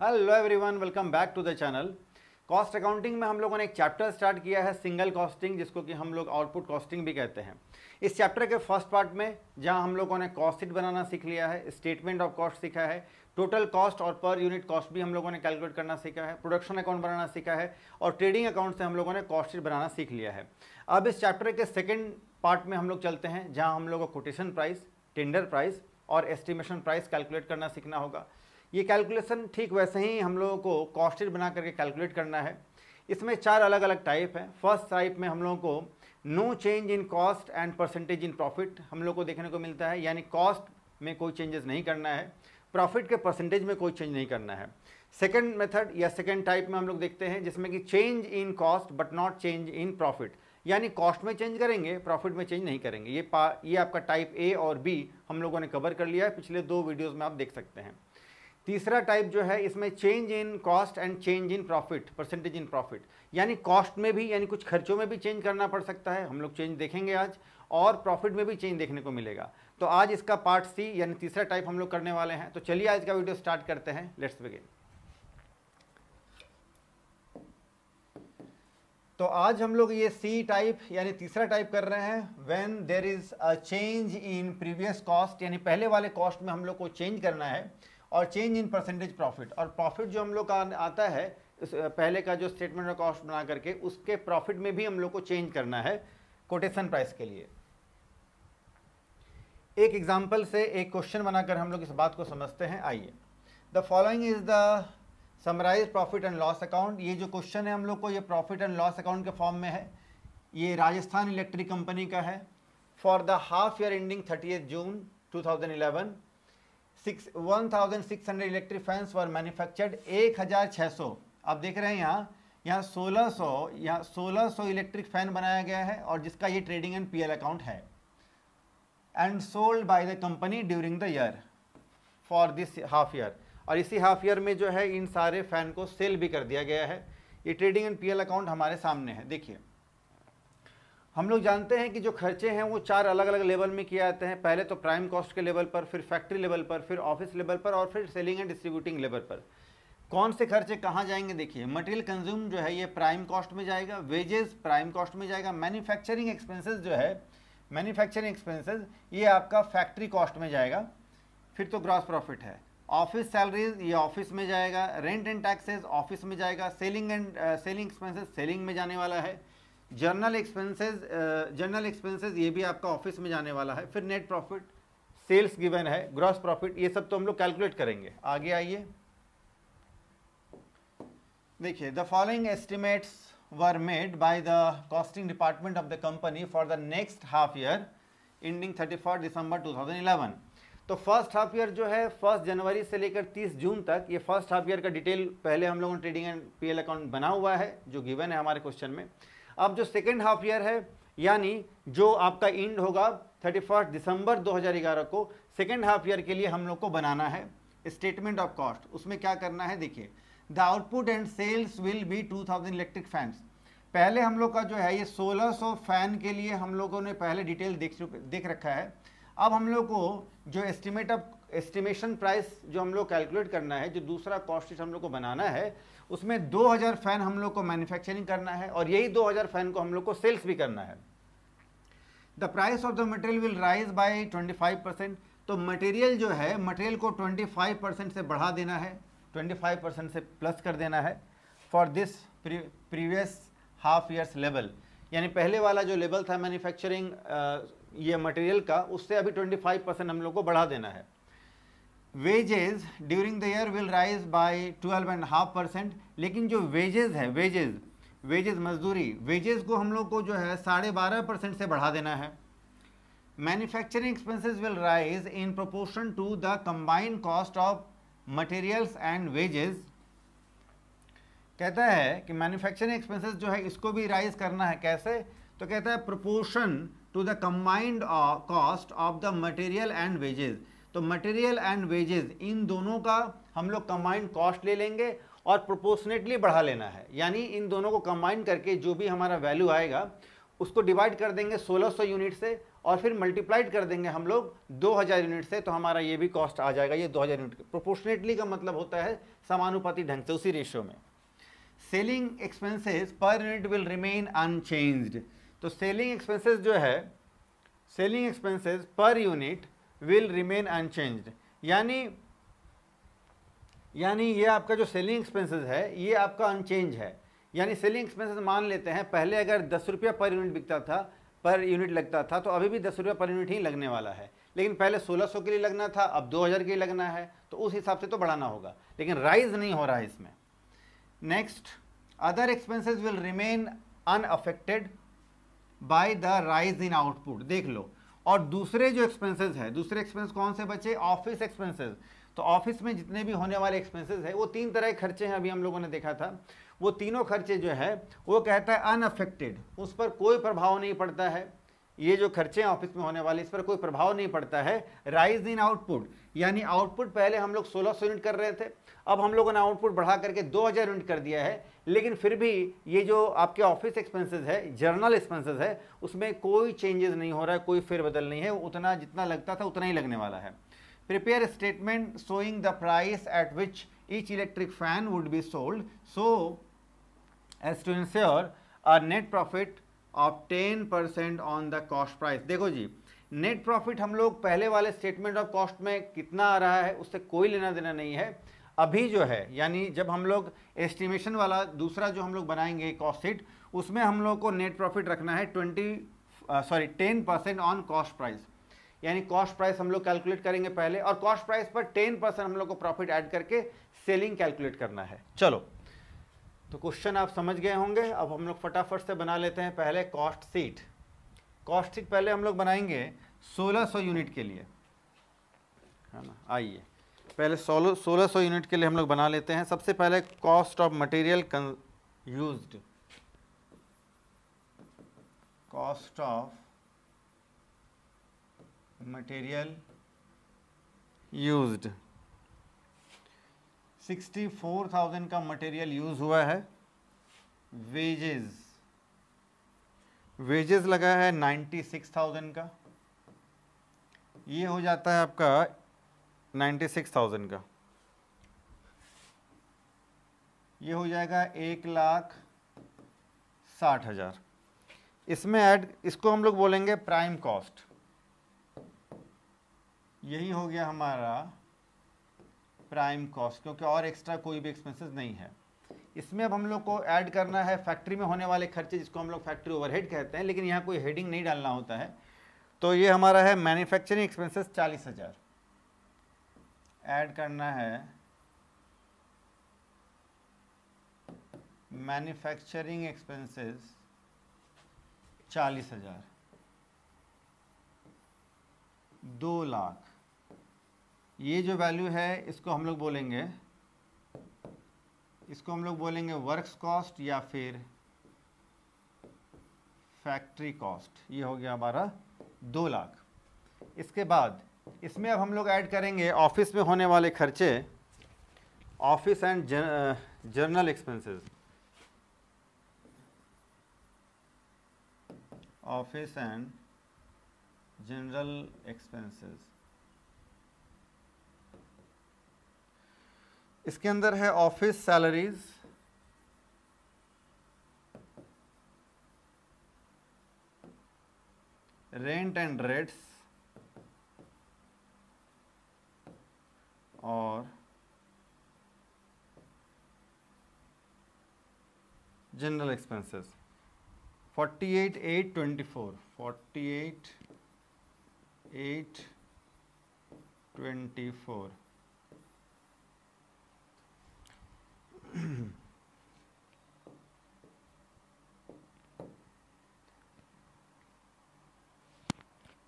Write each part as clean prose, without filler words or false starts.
Hello everyone, welcome back to the channel. Cost accounting में हम लोगों ने एक चैप्टर स्टार्ट किया है सिंगल कॉस्टिंग, जिसको कि हम लोग आउटपुट कॉस्टिंग भी कहते हैं। इस चैप्टर के फर्स्ट पार्ट में जहां हम लोगों ने कॉस्ट शीट बनाना सीख लिया है, स्टेटमेंट ऑफ कॉस्ट सीखा है, टोटल कॉस्ट और पर यूनिट कॉस्ट भी हम लोगों ने कैलकुलेट करना सीखा है, प्रोडक्शन अकाउंट बनाना सीखा है और ट्रेडिंग अकाउंट से हम लोगों ने कॉस्ट शीट बनाना सीख लिया है। अब इस चैप्टर के सेकेंड पार्ट में हम लोग चलते हैं, जहाँ हम लोग को कोटेशन प्राइस, टेंडर प्राइस और एस्टिमेशन प्राइस कैलकुलेट करना सीखना होगा। ये कैलकुलेशन ठीक वैसे ही हम लोगों को कॉस्ट शीट बना करके कैलकुलेट करना है। इसमें 4 अलग अलग टाइप हैं। फर्स्ट टाइप में हम लोगों को no change in cost and percentage in profit हम लोग को देखने को मिलता है, यानी कॉस्ट में कोई चेंजेस नहीं करना है, प्रॉफिट के परसेंटेज में कोई चेंज नहीं करना है। सेकेंड मेथड या सेकेंड टाइप में हम लोग देखते हैं जिसमें कि change in cost but not change in profit, यानी कॉस्ट में चेंज करेंगे, प्रॉफिट में चेंज नहीं करेंगे। ये आपका टाइप ए और बी हम लोगों ने कवर कर लिया है, पिछले 2 वीडियोज़ में आप देख सकते हैं। तीसरा टाइप जो है, इसमें change in cost and change in profit, percentage in profit, यानी कॉस्ट में भी, यानी कुछ खर्चों में भी चेंज करना पड़ सकता है, हम लोग चेंज देखेंगे आज, और प्रॉफिट में भी चेंज देखने को मिलेगा। तो आज इसका पार्ट सी यानी तीसरा टाइप हम लोग करने वाले हैं। तो चलिए आज का वीडियो स्टार्ट करते हैं। Let's begin. तो आज हम लोग ये सी टाइप यानी तीसरा टाइप कर रहे हैं। When there is a change in previous cost, यानी पहले वाले कॉस्ट में हम लोग को चेंज करना है, और चेंज इन परसेंटेज प्रॉफिट, और प्रॉफिट जो हम लोग का आता है पहले का जो स्टेटमेंट ऑफ कॉस्ट बना करके उसके प्रॉफिट में भी हम लोग को चेंज करना है कोटेशन प्राइस के लिए। एक एग्जांपल से एक क्वेश्चन बनाकर हम लोग इस बात को समझते हैं। आइए, the following is the summarise profit and loss account. ये जो क्वेश्चन है हम लोग को, ये प्रॉफिट एंड लॉस अकाउंट के फॉर्म में है। ये राजस्थान इलेक्ट्रिक कंपनी का है। For the half year ending 30 June 2011 1600 electric fans were manufactured. 1600, आप देख रहे हैं यहाँ 1600 इलेक्ट्रिक फैन बनाया गया है, और जिसका ये ट्रेडिंग एंड पीएल अकाउंट है। And sold by the company during the year for this half year, और इसी हाफ ईयर में जो है इन सारे फैन को सेल भी कर दिया गया है। ये ट्रेडिंग एंड पीएल अकाउंट हमारे सामने है। देखिए, हम लोग जानते हैं कि जो खर्चे हैं वो 4 अलग अलग लेवल में किए जाते हैं। पहले तो प्राइम कॉस्ट के लेवल पर, फिर फैक्ट्री लेवल पर, फिर ऑफिस लेवल पर, और फिर सेलिंग एंड डिस्ट्रीब्यूटिंग लेवल पर। कौन से खर्चे कहाँ जाएंगे? देखिए, मटेरियल कंज्यूम जो है ये प्राइम कॉस्ट में जाएगा, वेजेस प्राइम कॉस्ट में जाएगा, मैन्युफैक्चरिंग एक्सपेंसेस जो है, मैन्युफैक्चरिंग एक्सपेंसेस ये आपका फैक्ट्री कॉस्ट में जाएगा, फिर तो ग्रॉस प्रॉफिट है। ऑफिस सैलरीज ये ऑफिस में जाएगा, रेंट एंड टैक्सेस ऑफिस में जाएगा, सेलिंग एक्सपेंसेस सेलिंग में जाने वाला है, जर्नल एक्सपेंसेस ये भी आपका ऑफिस में जाने वाला है, फिर नेट प्रॉफिट, सेल्स गिवन है, ग्रॉस प्रॉफिट, ये सब तो हम लोग कैलकुलेट करेंगे। आगे आइए, देखिए, the following estimates were made by the costing department of the company for the next half year ending 31 दिसंबर 2011। तो फर्स्ट हाफ ईयर जो है 1 जनवरी से लेकर 30 जून तक, ये फर्स्ट हाफ ईयर का डिटेल पहले हम लोगों ने ट्रेडिंग एंड पीएल अकाउंट बना हुआ है, जो गिवन है हमारे क्वेश्चन में। अब जो सेकेंड हाफ ईयर है, यानी जो आपका एंड होगा 31 दिसंबर 2011 को, सेकेंड हाफ ईयर के लिए हम लोग को बनाना है स्टेटमेंट ऑफ कॉस्ट। उसमें क्या करना है? देखिए, the output and sales will be 2000 electric fans. पहले हम लोग का जो है ये 1600 फैन के लिए हम लोगों ने पहले डिटेल देख रखा है। अब हम लोग को जो एस्टिमेशन प्राइस जो हम लोग कैलकुलेट करना है, जो दूसरा कॉस्ट शीट हम लोग को बनाना है, उसमें 2000 फैन हम लोग को मैन्युफैक्चरिंग करना है, और यही 2000 फैन को हम लोग को सेल्स भी करना है। The price of the material will rise by 25%। तो मटेरियल जो है, मटेरियल को 25% से बढ़ा देना है, 25% से प्लस कर देना है for this previous half years level, यानी पहले वाला जो लेवल था मैन्युफैक्चरिंग ये मटेरियल का, उससे अभी 25% हम लोग को बढ़ा देना है। Wages during the year will rise by 12.5%। लेकिन जो वेजेस है, वेजेस मजदूरी, वेजेस को हम लोग को जो है 12.5% से बढ़ा देना है। Manufacturing expenses will rise in proportion to the combined cost of materials and wages. कहता है कि मैन्युफैक्चरिंग एक्सपेंसेस जो है इसको भी राइज करना है। कैसे? तो कहता है proportion to the combined cost of the material and wages. तो मटेरियल एंड वेजेस इन दोनों का हम लोग कंबाइंड कॉस्ट ले लेंगे और प्रोपोर्शनेटली बढ़ा लेना है, यानी इन दोनों को कंबाइन करके जो भी हमारा वैल्यू आएगा उसको डिवाइड कर देंगे 1600 यूनिट से, और फिर मल्टीप्लाइड कर देंगे हम लोग 2000 यूनिट से, तो हमारा ये भी कॉस्ट आ जाएगा, ये 2000 यूनिट। प्रोपोर्शनेटली का मतलब होता है समानुपाती ढंग से, उसी रेशियो में। Selling expenses per unit will remain unchanged. तो सेलिंग एक्सपेंसेस जो है, selling expenses per unit will remain unchanged, यानी ये आपका जो सेलिंग एक्सपेंसेस है ये आपका अनचेंज है। यानी सेलिंग एक्सपेंसेस मान लेते हैं पहले अगर 10 रुपया पर यूनिट बिकता था, पर यूनिट लगता था, तो अभी भी 10 रुपया पर यूनिट ही लगने वाला है। लेकिन पहले 1600 के लिए लगना था, अब 2000 के लिए लगना है, तो उस हिसाब से तो बढ़ाना होगा, लेकिन राइज नहीं हो रहा है इसमें। Next, other expenses will remain unaffected by the rise in output. देख लो, और दूसरे जो एक्सपेंसेस है, दूसरे एक्सपेंस कौन से बचे? Office expenses. तो ऑफिस में जितने भी होने वाले एक्सपेंसेस है, वो 3 तरह के खर्चे हैं, अभी हम लोगों ने देखा था। वो तीनों खर्चे जो है वो कहता है अनअफेक्टेड, उस पर कोई प्रभाव नहीं पड़ता है। ये जो खर्चे हैं ऑफिस में होने वाले, इस पर कोई प्रभाव नहीं पड़ता है। राइज इन आउटपुट, यानी आउटपुट पहले हम लोग 1600 यूनिट कर रहे थे, अब हम लोगों ने आउटपुट बढ़ा करके 2000 यूनिट कर दिया है, लेकिन फिर भी ये जो आपके ऑफिस एक्सपेंसेस है, जर्नल एक्सपेंसेस है, उसमें कोई चेंजेस नहीं हो रहा है, कोई फेरबदल नहीं है, उतना जितना लगता था उतना ही लगने वाला है। Prepare statement showing the price at which each electric fan would be sold so as to ensure a net profit of 10% on the cost price. देखो जी, नेट प्रॉफिट हम लोग पहले वाले स्टेटमेंट ऑफ कॉस्ट में कितना आ रहा है उससे कोई लेना देना नहीं है। अभी जो है, यानी जब हम लोग एस्टिमेशन वाला दूसरा जो हम लोग बनाएंगे कॉस्ट शीट, उसमें हम लोग को नेट प्रॉफिट रखना है 10% ऑन कॉस्ट प्राइस। यानी कॉस्ट प्राइस हम लोग कैलकुलेट करेंगे पहले, और कॉस्ट प्राइस पर 10% हम लोग को प्रॉफिट ऐड करके सेलिंग कैलकुलेट करना है। चलो, तो क्वेश्चन आप समझ गए होंगे। अब हम लोग फटाफट से बना लेते हैं पहले कॉस्ट शीट। कॉस्ट शीट पहले हम लोग बनाएंगे 1600 यूनिट के लिए, है ना। आइए पहले 1600 यूनिट के लिए हम लोग बना लेते हैं। सबसे पहले cost of material used, cost of material used 64,000 का मटेरियल यूज हुआ है। वेजेस लगा है 96,000 का, ये हो जाता है आपका 96,000 का, ये हो जाएगा 1,60,000। इसमें ऐड, इसको हम लोग बोलेंगे प्राइम कॉस्ट। यही हो गया हमारा प्राइम कॉस्ट, क्योंकि और एक्स्ट्रा कोई भी एक्सपेंसेस नहीं है। इसमें अब हम लोग को ऐड करना है फैक्ट्री में होने वाले खर्चे, जिसको हम लोग फैक्ट्री ओवरहेड कहते हैं, लेकिन यहाँ कोई हेडिंग नहीं डालना होता है। तो ये हमारा है मैन्युफैक्चरिंग एक्सपेंसेस 40,000 ऐड करना है, मैन्युफैक्चरिंग एक्सपेंसेस 40,000, 2 लाख। ये जो वैल्यू है इसको हम लोग बोलेंगे वर्क्स कॉस्ट या फिर फैक्ट्री कॉस्ट। ये हो गया हमारा 2 लाख। इसके बाद इसमें अब हम लोग ऐड करेंगे ऑफिस में होने वाले खर्चे, office and journal expenses, office and general expenses. इसके अंदर है office salaries, rent and rates और जनरल एक्सपेंसेस। 48,824, 48,824।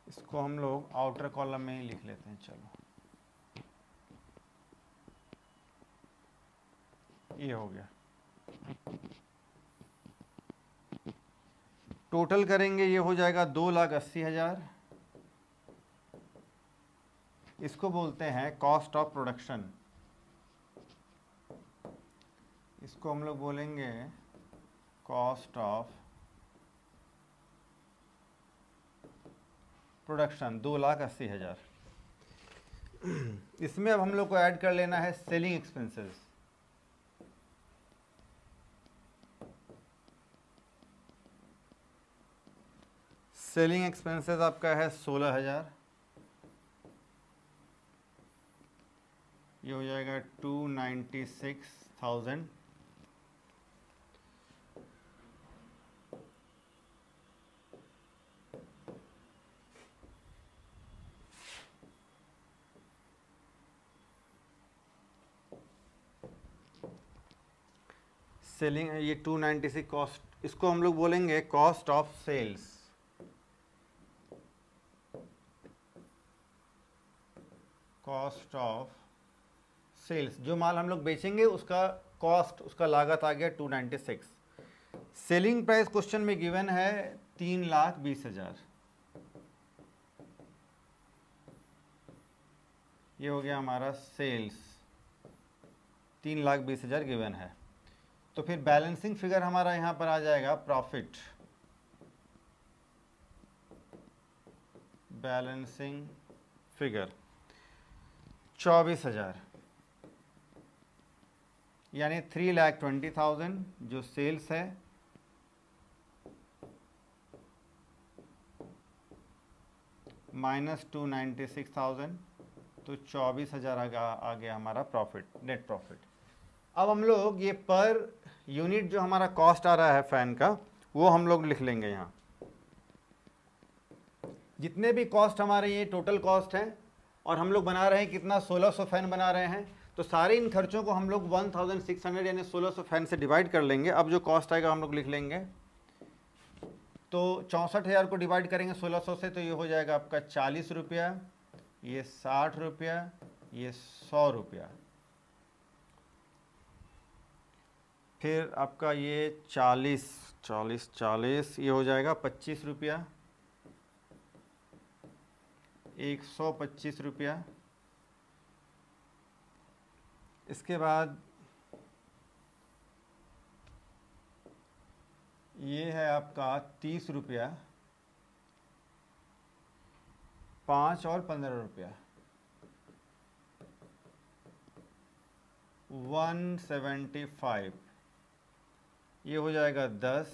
इसको हम लोग आउटर कॉलम में ही लिख लेते हैं। चलो, ये हो गया। टोटल करेंगे, ये हो जाएगा 2,80,000। इसको बोलते हैं कॉस्ट ऑफ प्रोडक्शन, इसको हम लोग बोलेंगे कॉस्ट ऑफ प्रोडक्शन 2,80,000। इसमें अब हम लोग को ऐड कर लेना है सेलिंग एक्सपेंसेस। सेलिंग एक्सपेंसेस आपका है 16,000, ये हो जाएगा 296,000। सेलिंग ये 296 कॉस्ट, इसको हम लोग बोलेंगे cost of sales. Cost of sales, जो माल हम लोग बेचेंगे उसका कॉस्ट, उसका लागत आ गया 296। सेलिंग प्राइस क्वेश्चन में गिवन है 3,20,000। ये हो गया हमारा सेल्स, 3,20,000 गिवन है। तो फिर बैलेंसिंग फिगर हमारा यहाँ पर आ जाएगा प्रॉफिट। बैलेंसिंग फिगर 24,000, यानी 3,20,000 जो सेल्स है, माइनस 296,000, तो 24,000 आ गया हमारा प्रॉफिट, नेट प्रॉफिट। अब हम लोग ये पर यूनिट जो हमारा कॉस्ट आ रहा है फैन का, वो हम लोग लिख लेंगे यहाँ। जितने भी कॉस्ट हमारे ये टोटल कॉस्ट हैं, और हम लोग बना रहे हैं कितना, 1600 फैन बना रहे हैं, तो सारे इन खर्चों को हम लोग 1600 यानी 1600 फैन से डिवाइड कर लेंगे। अब जो कॉस्ट आएगा हम लोग लिख लेंगे, तो 64,000 को डिवाइड करेंगे 1600 से, तो ये हो जाएगा आपका 40 रुपया, ये 60 रुपया, ये 100 रुपया। फिर आपका ये 40 ये हो जाएगा 25 रुपया, 125 रुपया। इसके बाद ये है आपका 30 रुपया, 5 और 15 रुपया, 175। ये हो जाएगा 10,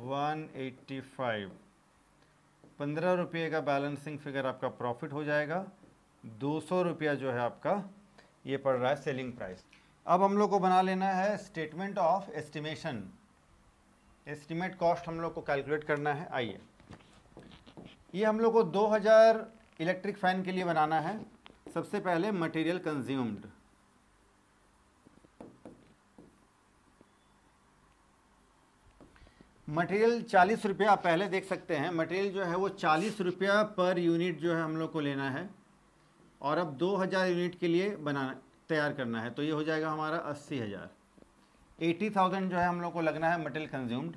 185। 15 रुपये का बैलेंसिंग फिगर आपका प्रॉफिट हो जाएगा। 200 रुपया जो है आपका ये पड़ रहा है सेलिंग प्राइस। अब हम लोग को बना लेना है statement of estimation. Estimate cost हम लोग को कैलकुलेट करना है। आइए, ये हम लोग को 2000 इलेक्ट्रिक फैन के लिए बनाना है। सबसे पहले मटेरियल कंज्यूम्ड, मटेरियल 40 रुपया, आप पहले देख सकते हैं मटेरियल जो है वो 40 रुपया पर यूनिट जो है हम लोग को लेना है, और अब 2000 यूनिट के लिए तैयार करना है, तो ये हो जाएगा हमारा 80,000। 80,000 जो है हम लोग को लगना है मटेरियल कंज्यूम्ड।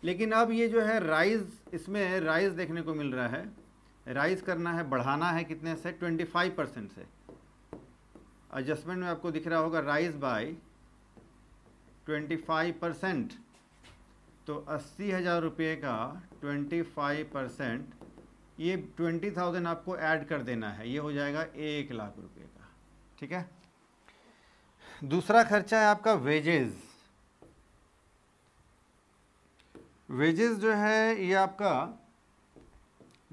लेकिन अब ये जो है राइज, इसमें राइज देखने को मिल रहा है, राइज करना है, बढ़ाना है कितने से, 25% से। एडजस्टमेंट में आपको दिख रहा होगा राइज बाय 25%, तो 80,000 रुपये का 25%, ये 20,000 आपको ऐड कर देना है, ये हो जाएगा 1 लाख रुपये का। ठीक है। दूसरा खर्चा है आपका वेजेस। वेजेस जो है ये आपका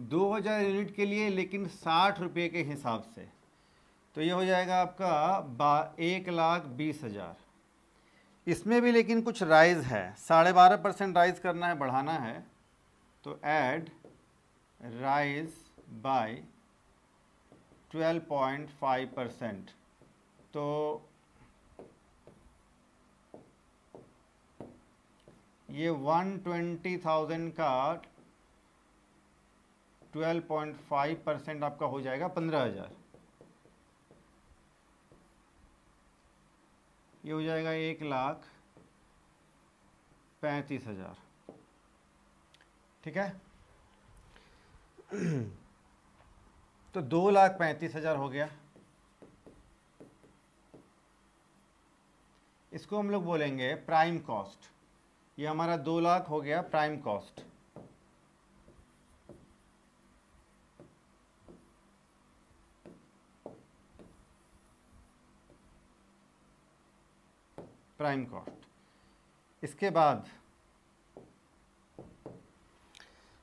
2000 यूनिट के लिए, लेकिन 60 रुपये के हिसाब से, तो ये हो जाएगा आपका 1,20,000। इसमें भी लेकिन कुछ राइज है, 12.5% राइज करना है, बढ़ाना है, तो ऐड राइज बाय 12.5%, तो ये 120,000 का 12.5% आपका हो जाएगा 15,000। ये हो जाएगा 1,35,000। ठीक है। तो 2,35,000 हो गया। इसको हम लोग बोलेंगे प्राइम कॉस्ट। ये हमारा 2 लाख हो गया प्राइम कॉस्ट। Prime cost. इसके बाद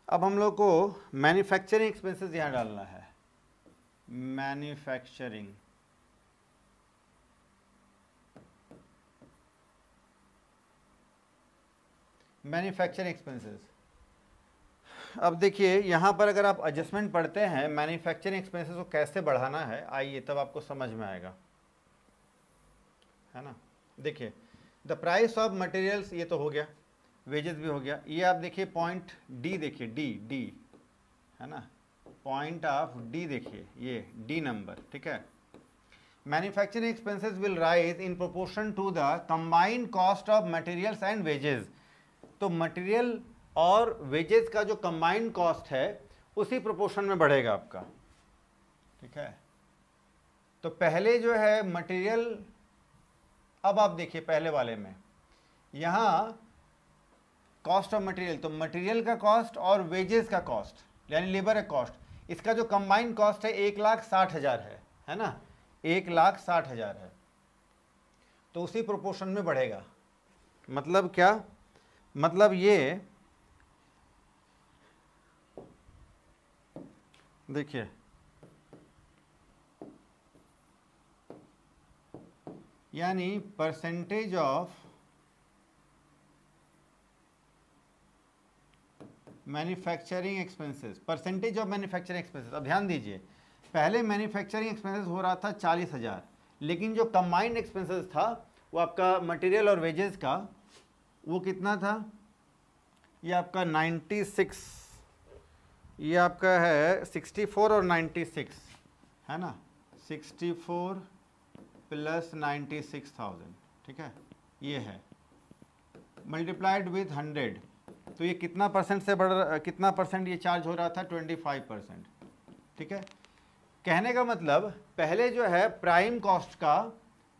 अब हम लोग को मैन्युफैक्चरिंग एक्सपेंसेस यहाँ डालना है। Manufacturing expenses. अब देखिए यहाँ पर अगर आप एडजस्टमेंट पढ़ते हैं मैन्युफैक्चरिंग एक्सपेंसेस को कैसे बढ़ाना है, आइए तब आपको समझ में आएगा, है ना। देखिए द प्राइस ऑफ मटेरियल्स, ये तो हो गया, वेजेस भी हो गया। ये आप देखिए पॉइंट डी, देखिए डी है ना, पॉइंट ऑफ डी देखिए, ये डी नंबर, ठीक है। Manufacturing expenses will rise in proportion to the combined cost of materials and wages. तो मटेरियल और वेजेस का जो कंबाइंड कॉस्ट है उसी प्रोपोर्शन में बढ़ेगा आपका, ठीक है। तो पहले जो है मटेरियल, अब आप देखिए पहले वाले में यहाँ कॉस्ट ऑफ मटेरियल, तो मटेरियल का कॉस्ट और वेजेस का कॉस्ट यानी लेबर का कॉस्ट, इसका जो कंबाइंड कॉस्ट है 1,60,000 है ना, 1,60,000 है। तो उसी प्रोपोर्शन में बढ़ेगा। मतलब क्या, मतलब ये देखिए यानी percentage of manufacturing expenses, percentage of manufacturing expenses. अब ध्यान दीजिए, पहले मैन्युफैक्चरिंग एक्सपेंसेस हो रहा था 40,000, लेकिन जो कंबाइंड एक्सपेंसेस था वो आपका मटेरियल और वेजेस का, वो कितना था, ये आपका 96, ये आपका है 64 और 96, है ना, 64 प्लस 96,000, ठीक है, ये है मल्टीप्लाइड विथ 100। तो ये कितना परसेंट से कितना परसेंट ये चार्ज हो रहा था, 25%, ठीक है। कहने का मतलब पहले जो है प्राइम कॉस्ट का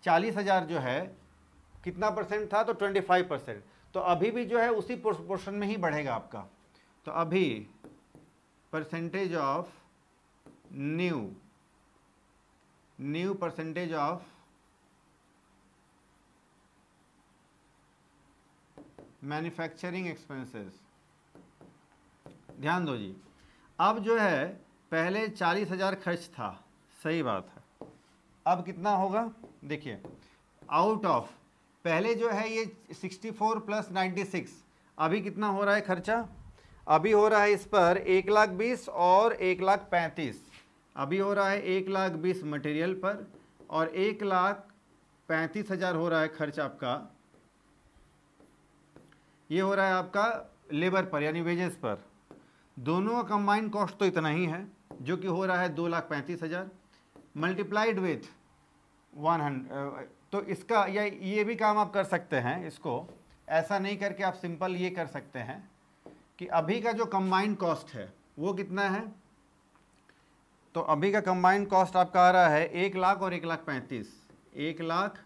40,000 जो है कितना परसेंट था, तो 25%। तो अभी भी जो है उसी प्रोपोर्शन में ही बढ़ेगा आपका। तो अभी percentage of new percentage of manufacturing expenses, ध्यान दो जी। अब जो है पहले 40,000 खर्च था, सही बात है, अब कितना होगा, देखिए आउट ऑफ, पहले जो है ये 64 प्लस 96, अभी कितना हो रहा है खर्चा, अभी हो रहा है इस पर 1,20,000 और 1,35,000, अभी हो रहा है 1,20,000 मटेरियल पर और 1,35,000 हो रहा है खर्च आपका, ये हो रहा है आपका लेबर पर यानी वेजेस पर। दोनों का कंबाइंड कॉस्ट तो इतना ही है जो कि हो रहा है 2,35,000 मल्टीप्लाइड विथ 100। तो इसका या ये भी काम आप कर सकते हैं, इसको ऐसा नहीं करके आप सिंपल ये कर सकते हैं कि अभी का जो कंबाइंड कॉस्ट है वो कितना है। तो अभी का कंबाइंड कॉस्ट आपका आ रहा है 1,00,000 और 1,35,000, 1,00,000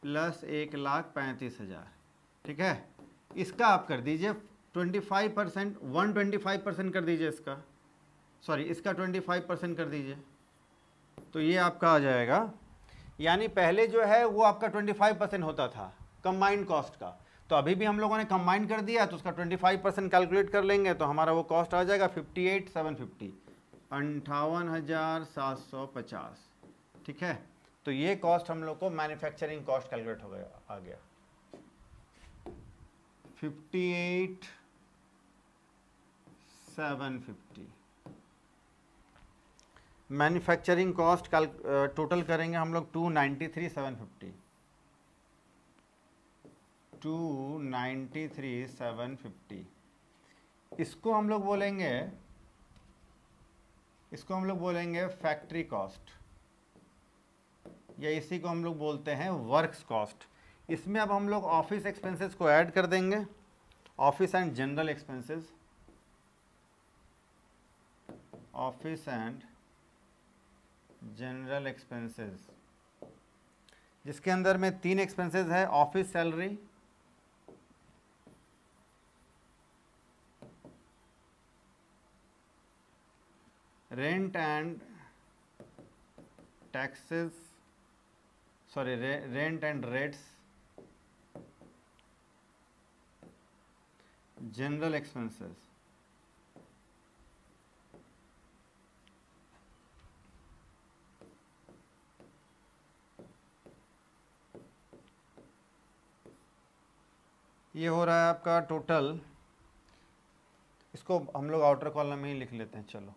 प्लस 1,35,000, ठीक है। इसका आप कर दीजिए 25%, 125% कर दीजिए इसका, सॉरी इसका 25% कर दीजिए, तो ये आपका आ जाएगा। यानी पहले जो है वो आपका 25% होता था कंबाइंड कॉस्ट का, तो अभी भी हम लोगों ने कंबाइन कर दिया तो उसका 25% कैलकुलेट कर लेंगे तो हमारा वो कॉस्ट आ जाएगा 58,750, 58,750, ठीक है। तो ये कॉस्ट हम लोग को मैन्युफैक्चरिंग कॉस्ट कैलकुलेट हो गया, आ गया 58,750। मैन्युफैक्चरिंग कॉस्ट टोटल करेंगे हम लोग 293,750, 293,750। इसको हम लोग बोलेंगे फैक्ट्री कॉस्ट, या इसी को हम लोग बोलते हैं वर्क्स कॉस्ट। इसमें अब हम लोग ऑफिस एक्सपेंसेस को ऐड कर देंगे, office and general expenses, office and general expenses, जिसके अंदर में 3 एक्सपेंसेस है, office salary, rent and taxes, sorry, rent and rates, general expenses, ये हो रहा है आपका टोटल। इसको हम लोग आउटर कॉलम में ही लिख लेते हैं। चलो,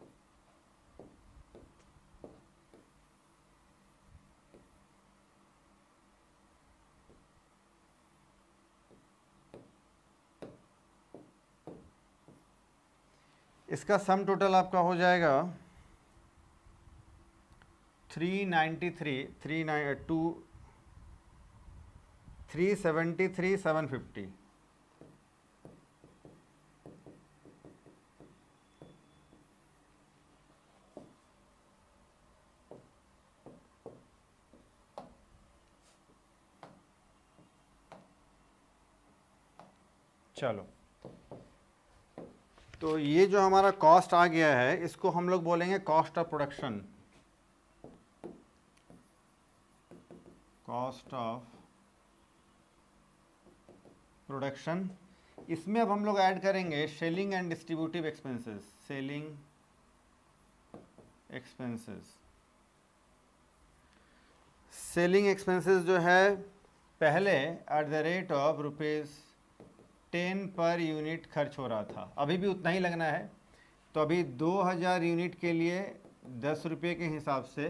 इसका सम टोटल आपका हो जाएगा 373,750। चलो, तो ये जो हमारा कॉस्ट आ गया है इसको हम लोग बोलेंगे cost of production. Cost of production. इसमें अब हम लोग ऐड करेंगे selling and distributive expenses. Selling expenses, selling expenses जो है पहले at the rate of ₹10 per unit खर्च हो रहा था, अभी भी उतना ही लगना है। तो अभी 2000 यूनिट के लिए 10 रुपये के हिसाब से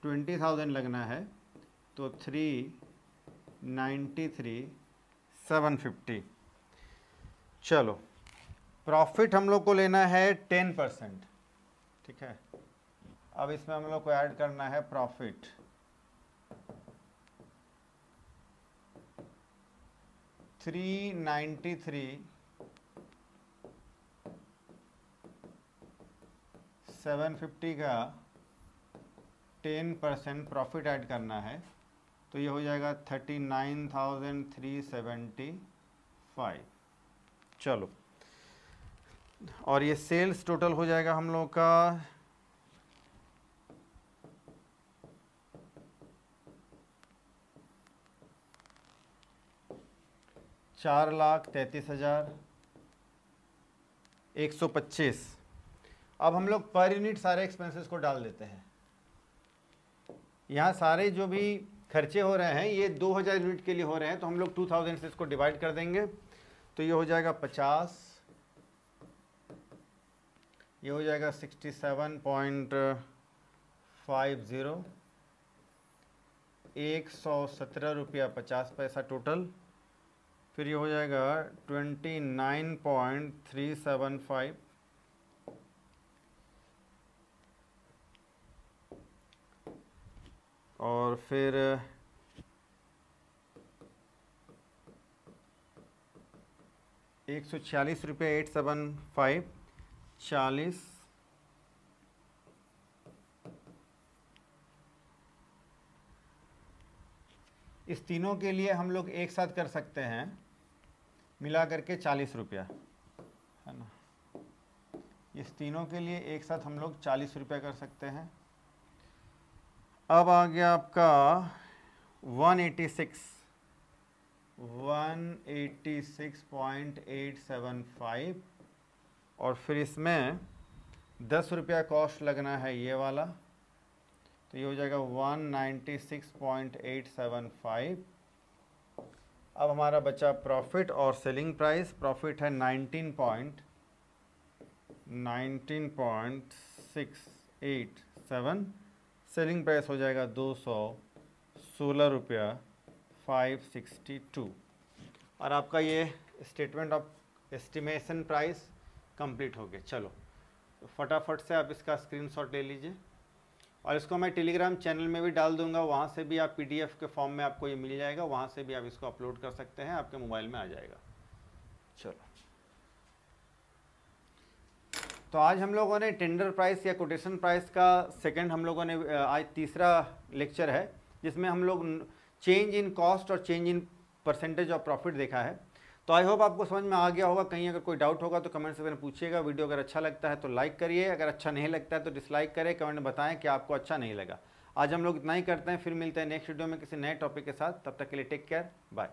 20,000 लगना है, तो 393,750। चलो, प्रॉफिट हम लोग को लेना है 10%, ठीक है। अब इसमें हम लोग को ऐड करना है प्रॉफिट। $393,750 का 10% प्रॉफिट ऐड करना है, तो ये हो जाएगा 39,375। चलो, और ये सेल्स टोटल हो जाएगा हम लोग का 4,33,125। अब हम लोग पर यूनिट सारे एक्सपेंसेस को डाल देते हैं। यहाँ सारे जो भी खर्चे हो रहे हैं ये 2000 यूनिट के लिए हो रहे हैं, तो हम लोग 2000 से इसको डिवाइड कर देंगे, तो ये हो जाएगा 50, ये हो जाएगा 67.50, 117 रुपया 50 पैसा टोटल। फिर ये हो जाएगा 29.375, और फिर ₹146 875 40। इस तीनों के लिए हम लोग एक साथ कर सकते हैं मिला करके 40 रुपया, है ना। इस तीनों के लिए एक साथ हम लोग 40 रुपया कर सकते हैं। अब आ गया आपका 186.875, और फिर इसमें 10 रुपया कॉस्ट लगना है ये वाला, तो ये हो जाएगा 196.875। अब हमारा बचा प्रॉफिट और सेलिंग प्राइस। प्रॉफिट है 19.687, सेलिंग प्राइस हो जाएगा 216 रुपया 562, और आपका ये statement of estimation price complete हो गया। चलो, तो फटाफट से आप इसका स्क्रीनशॉट ले लीजिए, और इसको मैं टेलीग्राम चैनल में भी डाल दूंगा, वहाँ से भी आप PDF के फॉर्म में आपको ये मिल जाएगा, वहाँ से भी आप इसको अपलोड कर सकते हैं, आपके मोबाइल में आ जाएगा। चलो, तो आज हम लोगों ने टेंडर प्राइस या कोटेशन प्राइस का सेकंड हम लोगों ने आज तीसरा लेक्चर है, जिसमें हम लोग चेंज इन कॉस्ट और change in percentage of profit देखा है। तो आई होप आपको समझ में आ गया होगा। कहीं अगर कोई डाउट होगा तो कमेंट सेक्शन में पूछिएगा। वीडियो अगर अच्छा लगता है तो लाइक करिए, अगर अच्छा नहीं लगता है तो डिसलाइक करें, कमेंट में बताएं कि आपको अच्छा नहीं लगा। आज हम लोग इतना ही करते हैं, फिर मिलते हैं नेक्स्ट वीडियो में किसी नए टॉपिक के साथ। तब तक के लिए टेक केयर, बाय।